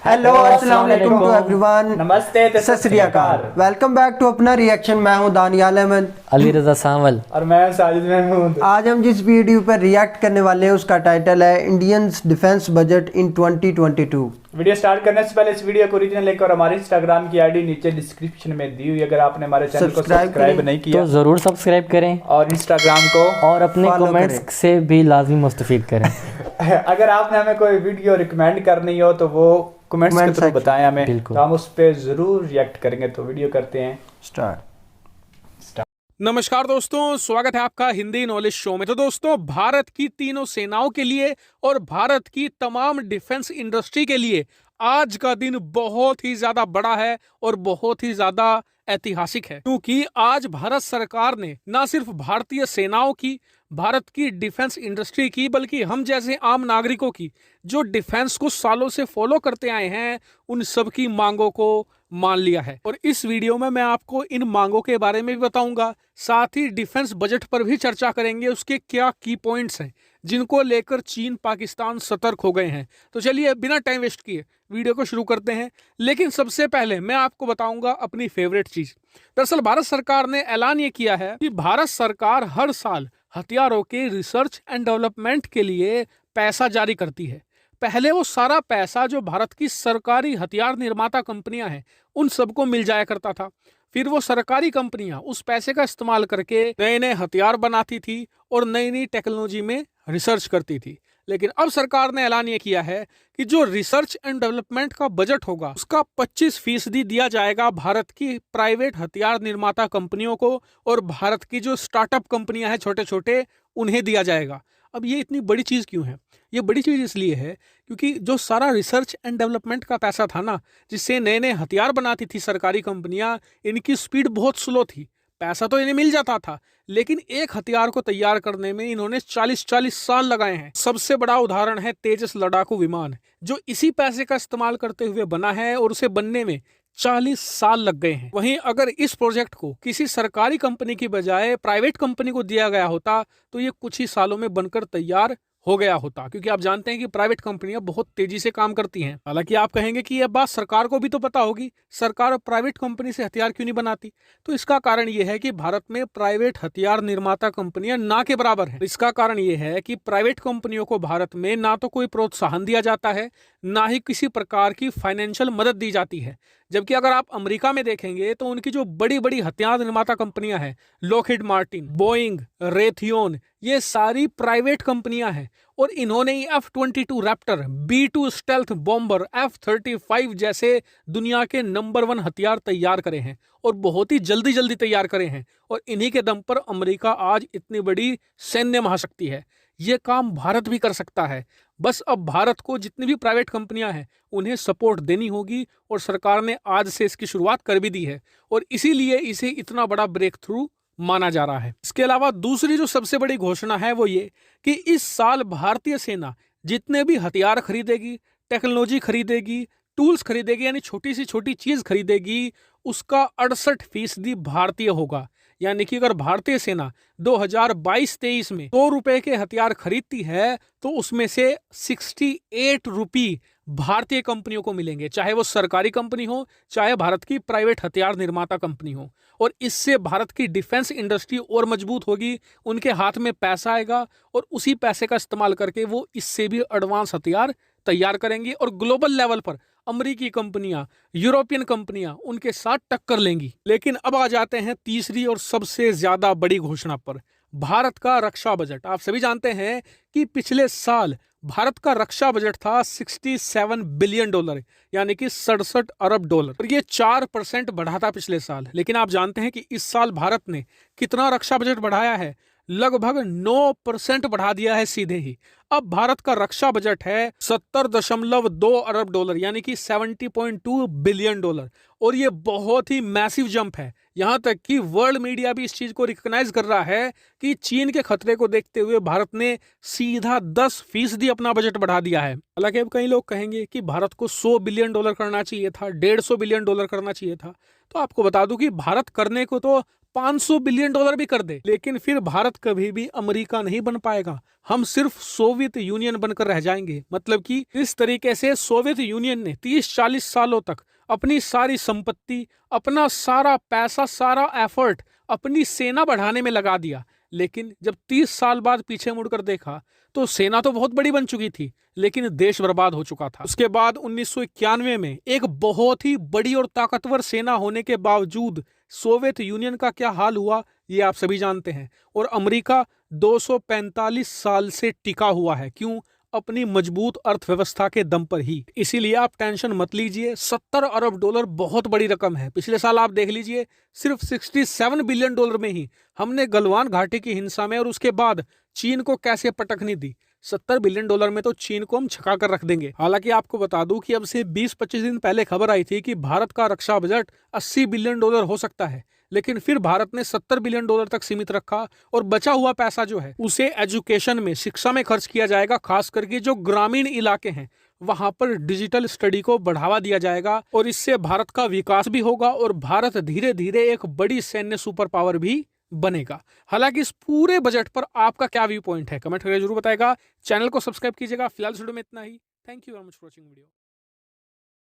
Hello अस्सलाम वालेकुम to everyone. नमस्ते, सत श्री अकाल। वेलकम बैक टू अपना रिएक्शन। मैं हूं दानियाल अहमद, अली रजा सांवल और मैं साजिद महमूद। आज हम जिस वीडियो पर रिएक्ट करने वाले हैं उसका टाइटल है Indians defence budget in 2022। Video start करने से पहले इस वीडियो को ओरिजिनल लिंक और हमारे इंस्टाग्राम की आईडी नीचे डिस्क्रिप्शन में दी हुई। अगर आपने हमारे चैनल को सब्सक्राइब नहीं किया तो जरूर सब्सक्राइब करें और इंस्टाग्राम को और अपने Follow कमेंट्स करें। से भी लाजमी मुस्तफीद करें। अगर आपने हमें कोई वीडियो रिकमेंड करनी हो तो वो कमेंट्स के थ्रू बताएं हमें, बिल्कुल। तो हम उस पर जरूर रिएक्ट करेंगे। तो वीडियो करते हैं स्टार्ट। नमस्कार दोस्तों, स्वागत है आपका हिंदी नॉलेज शो में। तो दोस्तों, भारत की तीनों सेनाओं के लिए और भारत की तमाम डिफेंस इंडस्ट्री के लिए आज का दिन बहुत ही ज्यादा बड़ा है और बहुत ही ज्यादा ऐतिहासिक है, क्योंकि आज भारत सरकार ने न सिर्फ भारतीय सेनाओं की, भारत की डिफेंस इंडस्ट्री की, बल्कि हम जैसे आम नागरिकों की जो डिफेंस को सालों से फॉलो करते आए हैं, उन सब की मांगों को मान लिया है। और इस वीडियो में मैं आपको इन मांगों के बारे में भी बताऊंगा, साथ ही डिफेंस बजट पर भी चर्चा करेंगे, उसके क्या की पॉइंट्स हैं जिनको लेकर चीन पाकिस्तान सतर्क हो गए हैं। तो चलिए बिना टाइम वेस्ट किए वीडियो को शुरू करते हैं। लेकिन सबसे पहले मैं आपको बताऊंगा अपनी फेवरेट चीज। दरअसल भारत सरकार ने ऐलान ये किया है कि भारत सरकार हर साल हथियारों के रिसर्च एंड डेवलपमेंट के लिए पैसा जारी करती है। पहले वो सारा पैसा जो भारत की सरकारी हथियार निर्माता कंपनियां हैं उन सबको मिल जाया करता था। फिर वो सरकारी कंपनियां उस पैसे का इस्तेमाल करके नए नए हथियार बनाती थी और नई नई टेक्नोलॉजी में रिसर्च करती थी। लेकिन अब सरकार ने ऐलान ये किया है कि जो रिसर्च एंड डेवलपमेंट का बजट होगा उसका 25% दिया जाएगा भारत की प्राइवेट हथियार निर्माता कंपनियों को, और भारत की जो स्टार्टअप कंपनियां हैं छोटे छोटे, उन्हें दिया जाएगा। अब ये इतनी बड़ी चीज़ क्यों है? ये बड़ी चीज़ इसलिए है क्योंकि जो सारा रिसर्च एंड डेवलपमेंट का पैसा था ना, जिससे नए नए हथियार बनाती थी सरकारी कंपनियां, इनकी स्पीड बहुत स्लो थी। पैसा तो इन्हें मिल जाता था, लेकिन एक हथियार को तैयार करने में इन्होंने 40-40 साल लगाए हैं। सबसे बड़ा उदाहरण है तेजस लड़ाकू विमान, जो इसी पैसे का इस्तेमाल करते हुए बना है और उसे बनने में 40 साल लग गए हैं। वहीं अगर इस प्रोजेक्ट को किसी सरकारी कंपनी की बजाय प्राइवेट कंपनी को दिया गया होता तो ये कुछ ही सालों में बनकर तैयार हो गया होता, क्योंकि आप जानते हैं कि प्राइवेट कंपनियां बहुत तेजी से काम करती हैं। हालांकि आप कहेंगे कि यह बात सरकार को भी तो पता होगी, सरकार प्राइवेट कंपनी से हथियार क्यों नहीं बनाती? तो इसका कारण यह है कि भारत में प्राइवेट हथियार निर्माता कंपनियां ना के बराबर हैं। इसका कारण यह है कि प्राइवेट कंपनियों को भारत में ना तो कोई प्रोत्साहन दिया जाता है, ना ही किसी प्रकार की फाइनेंशियल मदद दी जाती है। जबकि अगर आप अमेरिका में देखेंगे तो उनकी जो बड़ी बड़ी हथियार निर्माता कंपनियां हैं, लॉकहीड मार्टिन, बोइंग, रेथियोन, ये सारी प्राइवेट कंपनियां हैं, और इन्होंने ही F-22 Raptor, B-2 stealth bomber, F-35 जैसे दुनिया के नंबर 1 हथियार तैयार करे हैं, और बहुत ही जल्दी जल्दी तैयार करे हैं। और इन्हीं के दम पर अमेरिका आज इतनी बड़ी सैन्य महाशक्ति है। ये काम भारत भी कर सकता है। बस अब भारत को जितनी भी प्राइवेट कंपनियां हैं उन्हें सपोर्ट देनी होगी, और सरकार ने आज से इसकी शुरुआत कर भी दी है, और इसीलिए इसे इतना बड़ा ब्रेक थ्रू माना जा रहा है। इसके अलावा दूसरी जो सबसे बड़ी घोषणा है वो ये कि इस साल भारतीय सेना जितने भी हथियार खरीदेगी, टेक्नोलॉजी खरीदेगी, टूल्स खरीदेगी, यानी छोटी सी छोटी चीज खरीदेगी, उसका 68% भारतीय होगा। यानी कि अगर भारतीय सेना 2022-23 में 100 रुपए के हथियार खरीदती है तो उसमें से 68 रुपये भारतीय कंपनियों को मिलेंगे, चाहे वो सरकारी कंपनी हो, चाहे भारत की प्राइवेट हथियार निर्माता कंपनी हो। और इससे भारत की डिफेंस इंडस्ट्री और मजबूत होगी, उनके हाथ में पैसा आएगा, और उसी पैसे का इस्तेमाल करके वो इससे भी एडवांस हथियार तैयार करेंगी, और ग्लोबल लेवल पर अमेरिकी कंपनियां, यूरोपियन कंपनियां उनके साथ टक्कर लेंगी। लेकिन अब आ जाते हैं तीसरी और सबसे ज्यादा बड़ी घोषणा पर, भारत का रक्षा बजट। आप सभी जानते हैं कि पिछले साल भारत का रक्षा बजट था $67 बिलियन, यानी कि 67 अरब डॉलर, और ये 4% बढ़ा था पिछले साल। लेकिन आप जानते हैं कि इस साल भारत ने कितना रक्षा बजट बढ़ाया है? लगभग 9% बढ़ा दिया है सीधे ही। अब भारत का रक्षा बजट है $70.2 अरब डॉलर, यानी कि $70.2 बिलियन, और ये बहुत ही मैसिव जंप है। यहां तक कि वर्ल्ड मीडिया भी इस चीज को रिकॉग्नाइज कर रहा है कि चीन के खतरे को देखते हुए भारत ने सीधा 10% अपना बजट बढ़ा दिया है। हालांकि अब कई लोग कहेंगे कि भारत को $100 बिलियन करना चाहिए था, $150 बिलियन करना चाहिए था। तो आपको बता दूं कि भारत करने को तो 500 बिलियन डॉलर भी कर दे, लेकिन फिर भारत कभी भी अमेरिका नहीं बन पाएगा। हम सिर्फ सोवियत यूनियन बनकर रह जाएंगे। मतलब कि इस तरीके से सोवियत यूनियन ने 30-40 सालों तक अपनी सारी संपत्ति, अपना सारा पैसा, सारा एफर्ट अपनी सेना बढ़ाने में लगा दिया। लेकिन जब 30 साल बाद पीछे मुड़कर देखा तो सेना तो बहुत बड़ी बन चुकी थी, लेकिन देश बर्बाद हो चुका था। उसके बाद 1991 में एक बहुत ही बड़ी और ताकतवर सेना होने के बावजूद सोवियत यूनियन का क्या हाल हुआ ये आप सभी जानते हैं। और अमेरिका 245 साल से टिका हुआ है। क्यों? अपनी मजबूत अर्थव्यवस्था के दम पर ही। इसीलिए आप टेंशन मत लीजिए, 70 अरब डॉलर बहुत बड़ी रकम है। पिछले साल आप देख लीजिए, सिर्फ 67 बिलियन डॉलर में ही हमने गलवान घाटी की हिंसा में और उसके बाद चीन को कैसे पटकनी दी। 70 बिलियन डॉलर में तो चीन को हम छका कर रख देंगे। हालांकि आपको बता दूं कि अब से 20-25 दिन पहले खबर आई थी कि भारत का रक्षा बजट 80 बिलियन डॉलर हो सकता है, लेकिन फिर भारत ने 70 बिलियन डॉलर तक सीमित रखा और बचा हुआ पैसा जो है उसे एजुकेशन में, शिक्षा में खर्च किया जाएगा। खास करके जो ग्रामीण इलाके हैं वहां पर डिजिटल स्टडी को बढ़ावा दिया जाएगा और इससे भारत का विकास भी होगा और भारत धीरे धीरे एक बड़ी सैन्य सुपर पावर भी बनेगा। हालांकि इस पूरे बजट पर आपका क्या व्यू पॉइंट है, कमेंट करके जरूर बताएगा। चैनल को सब्सक्राइब कीजिएगा। फिलहाल वीडियो में इतना ही। Thank you very much for watching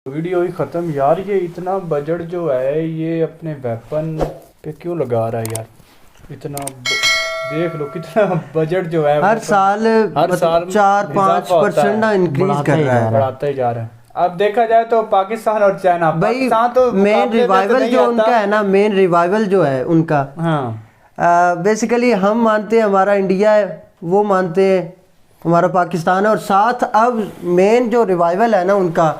video ही खत्म यार। ये इतना बजट जो है ये अपने वेपन पे क्यों लगा रहा है यार? इतना देख लो कितना बजट जो है हर साल 4-5% ना इंक्रीज कर रहा है, बढ़ाता ही जा रहा है। अब देखा जाए तो पाकिस्तान और चाइना, पाकिस्तान तो मेन रिवाइवल जो उनका है ना, मेन रिवाइवल जो है उनका, हाँ बेसिकली हम मानते हैं हमारा इंडिया है, वो मानते हैं हमारा पाकिस्तान है, और साथ अब मेन जो रिवाइवल है ना उनका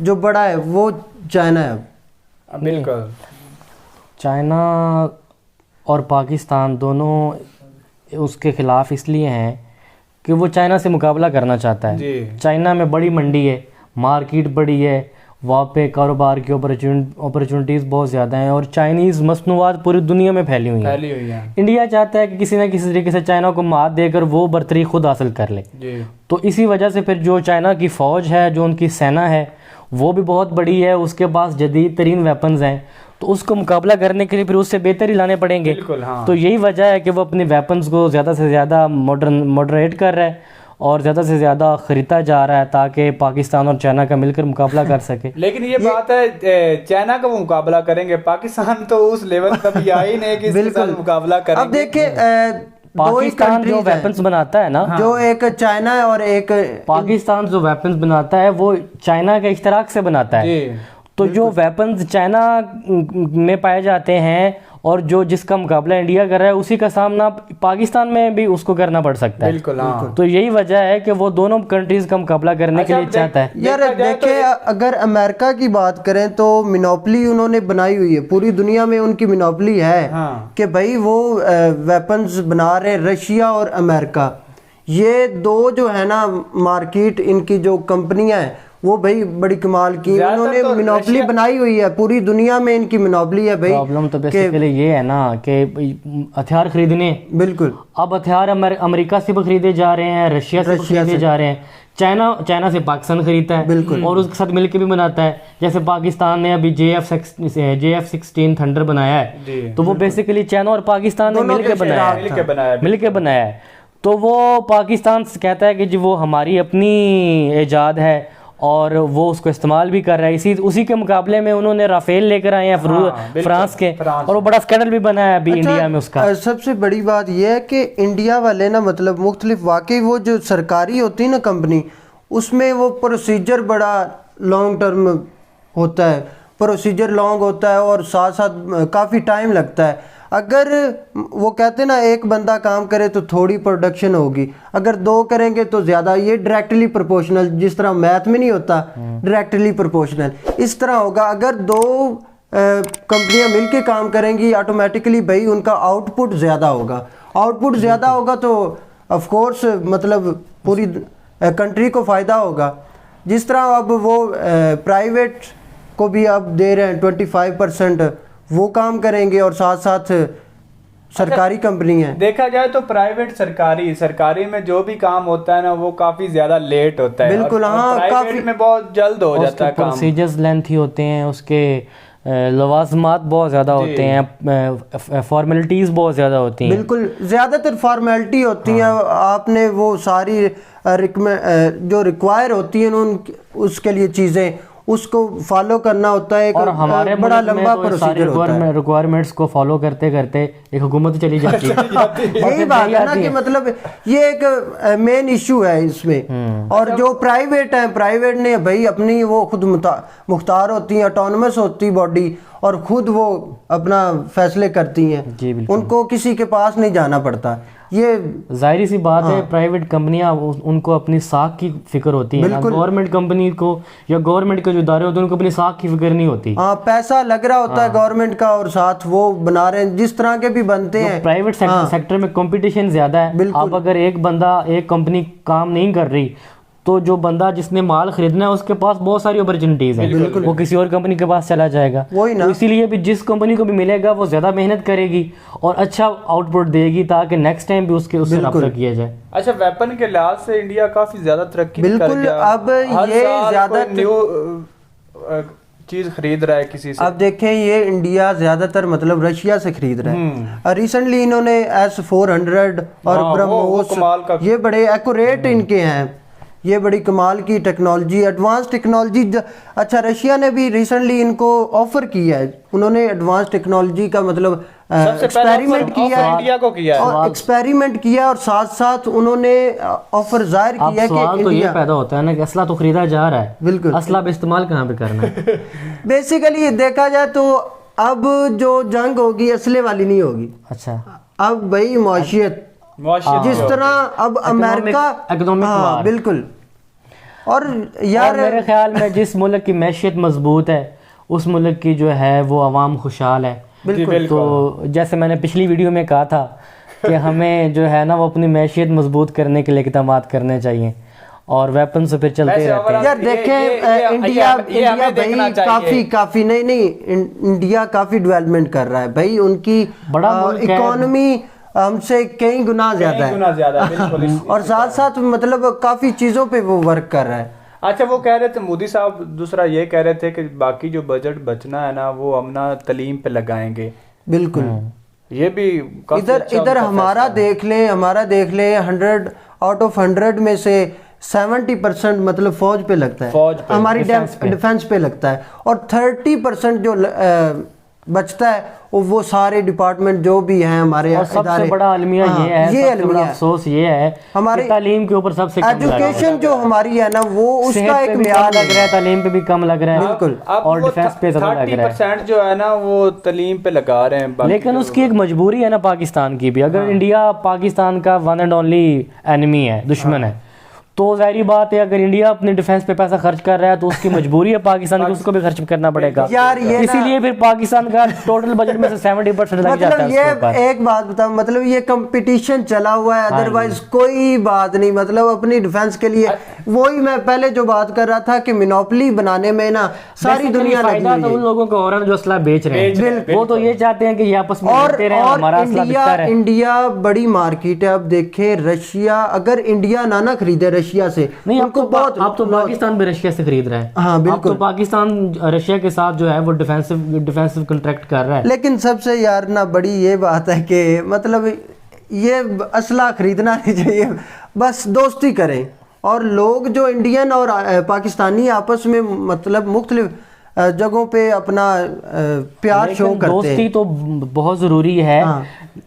जो बड़ा है वो चाइना है। बिल्कुल, चाइना और पाकिस्तान दोनों उसके खिलाफ इसलिए हैं कि वो चाइना से मुकाबला करना चाहता है। चाइना में बड़ी मंडी है, मार्केट बड़ी है, वहाँ पे कारोबार की अपॉर्चुनिटीज़ बहुत ज़्यादा हैं और चाइनीज़ मसनूआत पूरी दुनिया में फैली हुई हैं। इंडिया चाहता है कि किसी न किसी तरीके से चाइना को मात देकर वो बर्तरी खुद हासिल कर ले। तो इसी वजह से फिर जो चाइना की फ़ौज है, जो उनकी सेना है वो भी बहुत बड़ी है, उसके पास जदीद तरीन वेपन्स हैं, तो उसको मुकाबला करने के लिए फिर उससे बेहतर ही लाने पड़ेंगे। हाँ। तो यही वजह है कि वो अपने वेपन्स को ज़्यादा से ज़्यादा मॉडरेट कर रहा है और ज़्यादा से ज़्यादा ख़रीदा जा रहा है ताकि पाकिस्तान और चाइना का मिलकर मुकाबला कर सके। लेकिन ये बात है, चाइना का वो मुकाबला करेंगे, पाकिस्तान तो उस लेवल का भी आई नहीं कि इसके साथ मुकाबला करेंगे। अब देखिए पाकिस्तान जो वेपन्स बनाता है ना, हाँ। जो एक चाइना है और एक पाकिस्तान जो वेपन्स बनाता है वो चाइना के इश्तराक से बनाता है। तो जो वेपन्स चाइना में पाए जाते हैं और जो जिसका मुकाबला इंडिया कर रहा है उसी का सामना पाकिस्तान में भी उसको करना पड़ सकता है। बिल्कुल, हाँ। तो यही वजह है कि वो दोनों कंट्रीज का मुकाबला करने के लिए चाहता है। यार देखिए, अगर अमेरिका की बात करें तो मिनोपली उन्होंने बनाई हुई है, पूरी दुनिया में उनकी मिनोपली है। हाँ। कि भाई वो वेपन्स बना रहे, रशिया और अमेरिका, ये दो जो है ना मार्केट, इनकी जो कंपनियां हैं वो भाई बड़ी कमाल की, उन्होंने तो मिनोपली बनाई हुई है, पूरी दुनिया में इनकी मिनोपली है भाई। प्रॉब्लम तो बेसिकली ये है ना कि हथियार खरीदने, बिल्कुल अब हथियार अमेरिका से भी खरीदे जा रहे हैं, रशिया से खरीदे जा रहे हैं। चाइना से पाकिस्तान खरीदता है, बिल्कुल, और उसके साथ मिलकर भी बनाता है। जैसे पाकिस्तान ने अभी JF-16 थंडर बनाया है, तो वो बेसिकली चाइना और पाकिस्तान ने मिलकर बनाया है। तो वो पाकिस्तान से कहता है कि जी वो हमारी अपनी ईजाद है और वो उसको इस्तेमाल भी कर रहा है। उसी के मुकाबले में उन्होंने राफेल लेकर आए हैं फ्रांस के, और वो बड़ा स्कैंडल भी बना है अभी इंडिया में उसका। सबसे बड़ी बात यह है कि इंडिया वाले ना मतलब मुख्तलिफ, वाकई वो जो सरकारी होती है ना कंपनी, उसमें वो प्रोसीजर बड़ा लॉन्ग टर्म होता है, प्रोसीजर लॉन्ग होता है और साथ साथ काफ़ी टाइम लगता है। अगर वो कहते ना एक बंदा काम करे तो थोड़ी प्रोडक्शन होगी, अगर दो करेंगे तो ज़्यादा। ये डायरेक्टली प्रोपोर्शनल, जिस तरह मैथ में नहीं होता डायरेक्टली प्रोपोर्शनल, इस तरह होगा। अगर दो कंपनियां मिलके काम करेंगी ऑटोमेटिकली भाई उनका आउटपुट ज़्यादा होगा। आउटपुट ज़्यादा होगा तो ऑफ कोर्स मतलब पूरी कंट्री को फ़ायदा होगा। जिस तरह अब वो प्राइवेट को भी अब दे रहे हैं 25%, वो काम करेंगे और साथ साथ सरकारी कंपनी है। देखा जाए तो प्राइवेट सरकारी में जो भी काम होता है ना वो काफी ज्यादा लेट होता है। बिल्कुल, हाँ, प्राइवेट में बहुत जल्द हो जाता है काम। प्रोसीजर्स लेंथी होते हैं, उसके लवाजमात बहुत ज़्यादा होते हैं, फॉर्मेलिटीज़ बहुत ज़्यादा होती हैं। बिल्कुल, ज़्यादातर फॉर्मेलिटी होती हैं। आपने वो सारी जो रिक्वायर होती हैं उन उसके लिए चीज़ें उसको फॉलो करना होता है। और हमारे बड़ा लंबा प्रोसीजर होता है। रिक्वायरमेंट्स को फॉलो करते करते एक हुकूमत चली जाती है। यही बात है ना कि मतलब ये एक मेन इशू है इसमें। और जो प्राइवेट है, प्राइवेट ने भाई अपनी वो खुद मुख्तार होती है, ऑटोनमस होती बॉडी, और खुद वो अपना फैसले करती हैं, उनको किसी के पास नहीं जाना पड़ता। ये जाहिर सी बात है, प्राइवेट कंपनियां उनको अपनी साख की फिक्र होती है, गवर्नमेंट कंपनी को या गवर्नमेंट के जो इदारे होते हैं उनको अपनी साख की फिक्र नहीं होती। हाँ, पैसा लग रहा होता है गवर्नमेंट का और साथ वो बना रहे हैं जिस तरह के भी बनते हैं। प्राइवेट सेक्टर में कंपटीशन ज्यादा है। अब अगर एक बंदा, एक कंपनी काम नहीं कर रही तो जो बंदा जिसने माल खरीदना है उसके पास बहुत सारी अपॉर्चुनिटीज हैं, वो किसी और कंपनी के पास चला जाएगा। वही ना, तो इसीलिए भी जिस कंपनी को भी मिलेगा वो ज्यादा मेहनत करेगी और अच्छा आउटपुट देगी ताकि नेक्स्ट टाइम भी उससे रब्ता किया जाए। अच्छा, वेपन के लिहाज से इंडिया काफी ज्यादा तरक्की कर गया। बिल्कुल, अब ये ज्यादा न्यू चीज खरीद रहा है किसी से। अब देखें, ये इंडिया ज्यादातर मतलब रशिया से खरीद रहा है। रिसेंटली इन्होंने S-400 और ब्रह्मोस, ये बड़े एक्यूरेट इनके हैं, ये बड़ी कमाल की टेक्नोलॉजी, एडवांस टेक्नोलॉजी। अच्छा, रशिया ने भी रिसेंटली इनको ऑफर किया है। उन्होंने एडवांस टेक्नोलॉजी का मतलब एक्सपेरिमेंट किया है, इंडिया को किया है, और एक्सपेरिमेंट किया और साथ साथ उन्होंने ऑफर जाहिर किया है कि तो ये पैदा होता है ना कि असला तो खरीदा जा रहा है, बिल्कुल, असला पे इस्तेमाल कहाँ पे करना है। बेसिकली देखा जाए तो अब जो जंग होगी असले वाली नहीं होगी। अच्छा, अब भाई मुआशियत जिस तरह अब अमेरिका, हाँ बिल्कुल। और यार मेरे ख्याल में जिस मुल्क की मैशियत मजबूत है उस मुल्क की जो है वो अवाम खुशहाल है। बिल्कुल। तो जैसे मैंने पिछली वीडियो में कहा था कि हमें जो है ना वो अपनी मैशियत मजबूत करने के लिए इकदामात करने चाहिए और वेपन से फिर चलते रहते हैं। यार देखें, इंडिया भाई काफी नहीं इंडिया काफी डेवलपमेंट कर रहा है भाई। उनकी इकोनॉमी हमसे कई गुना ज्यादा है और साथ साथ मतलब काफी चीजों पे वो वर्क कर रहा है। अच्छा, वो कह रहे थे मोदी साहब, दूसरा ये कह रहे थे कि बाकी जो बजट बचना है ना वो हम ना तालीम पे लगाएंगे। बिल्कुल, ये भी इधर हमारा देख ले 100 आउट ऑफ 100 में से 70% मतलब फौज पे लगता है, हमारी डिफेंस पे लगता है, और 30% जो बचता है वो सारे डिपार्टमेंट जो भी हैं हमारे। और सबसे बड़ा अलमिया ये है, सबसे बड़ा अफसोस ये है हमारी तालीम के ऊपर सबसे कम एजुकेशन जो हमारी है ना वो उसका एक म्यार लग रहा है, तालीम पे भी कम लग रहा है। बिल्कुल, और डिफेंस पे ज्यादा लग रहा है। 30% जो है ना वो तालीम पे लगा रहे हैं। लेकिन उसकी एक मजबूरी है ना पाकिस्तान की भी। अगर इंडिया पाकिस्तान का वन एंड ओनली एनिमी है, दुश्मन है, तो जाहिर बात है अगर इंडिया अपने डिफेंस पे पैसा खर्च कर रहा है तो उसकी मजबूरी है पाकिस्तान की, उसको भी खर्च करना पड़ेगा यार। इसीलिए फिर पाकिस्तान का टोटल बजट में से 70% लग जाता है उसके ऊपर। एक बात बताओ, मतलब ये कंपटीशन चला हुआ है, अदरवाइज कोई बात नहीं। मतलब अपनी डिफेंस के लिए वही मैं पहले जो बात कर रहा था कि मोनोपोली बनाने में ना सारी दुनिया लगी हुई है। उन लोगों को और जो असला बेच रहे हैं वो तो ये चाहते हैं कि ये आपस में लड़ते रहें, हमारा असला बिकता रहे। इंडिया बड़ी मार्केट है। अब देखें, रशिया अगर इंडिया ना खरीदे रशिया से, नहीं आपको बहुत, आप तो पाकिस्तान भी रशिया से खरीद रहा है। हाँ बिल्कुल, तो पाकिस्तान रशिया के साथ जो है वो डिफेंसिव कॉन्ट्रैक्ट कर रहा है। लेकिन सबसे यार ना बड़ी ये बात है कि मतलब ये असला खरीदना नहीं चाहिए, बस दोस्ती करें। और लोग जो इंडियन और पाकिस्तानी आपस में मतलब मुख्तलिफ जगहों पे अपना प्यार शो करते हैं। दोस्ती तो बहुत ज़रूरी है,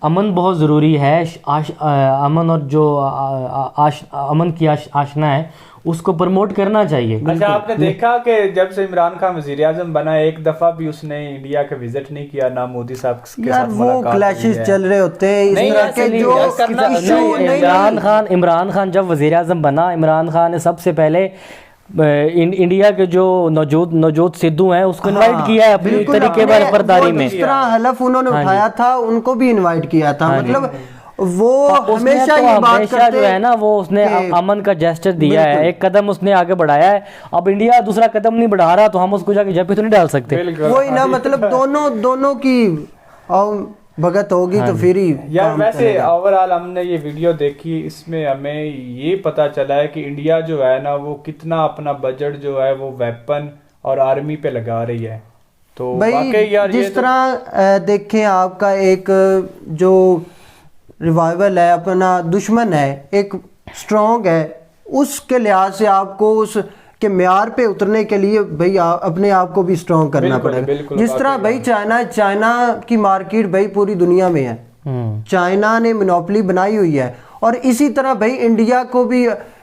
अमन बहुत ज़रूरी है। अमन और जो अमन की आशना है उसको प्रमोट करना चाहिए। अच्छा, आपने देखा कि जब से इमरान खान वजीर आजम बना एक दफा भी उसने इंडिया का विजिट नहीं किया, ना मोदी साहब के साथ मुलाकात। वो क्लैशेस चल रहे होते हैं इस तरह के जो इमरान खान जब वजीर आजम बना, इमरान खान ने सबसे पहले इंडिया के जो नवजोत सिद्धू हैं उसको इनवाइट किया है अपनी तरीके बरदारी में। जिस तरह हलफ उन्होंने उठाया था उनको भी इनवाइट किया था। मतलब वो हमेशा ये बात करते जो है ना वो उसने अमन का जेस्चर दिया है, एक कदम उसने आगे बढ़ाया है। अब इंडिया दूसरा कदम नहीं बढ़ा रहा तो हम उसको जाके जब तो नहीं डाल सकते। वही ना, मतलब दोनों की भगत होगी तो फिर ही यार। वैसे ओवरऑल हमने ये वीडियो देखी, इसमें हमें ये पता चला है कि इंडिया जो है ना वो कितना अपना बजट जो है वो वेपन और आर्मी पे लगा रही है। तो भाई वाकई यार जिस तरह देखें आपका एक जो रिवाइवल है अपना दुश्मन है एक स्ट्रॉन्ग है, उसके लिहाज से आपको उस के म्यार पे उतरने के लिए भाई अपने आप को भी स्ट्रॉन्ग करना पड़ेगा। जिस तरह भाई चाइना की मार्केट भाई पूरी दुनिया में है, चाइना ने मोनोपोली बनाई हुई है, और इसी तरह भाई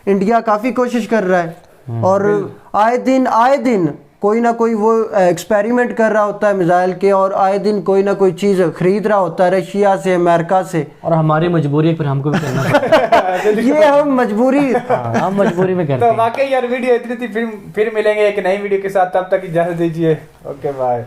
इंडिया काफ़ी कोशिश कर रहा है, और आए दिन कोई ना कोई वो एक्सपेरिमेंट कर रहा होता है मिसाइल के, और आए दिन कोई ना कोई चीज़ खरीद रहा होता है रशिया से, अमेरिका से, और हमारी मजबूरी है फिर हमको भी करना पड़ता है। ये हम मजबूरी हम मजबूरी में करते तो हैं। वाकई यार वीडियो इतनी थी, फिर मिलेंगे एक नई वीडियो के साथ, तब तक इजाजत दीजिए। Okay bye.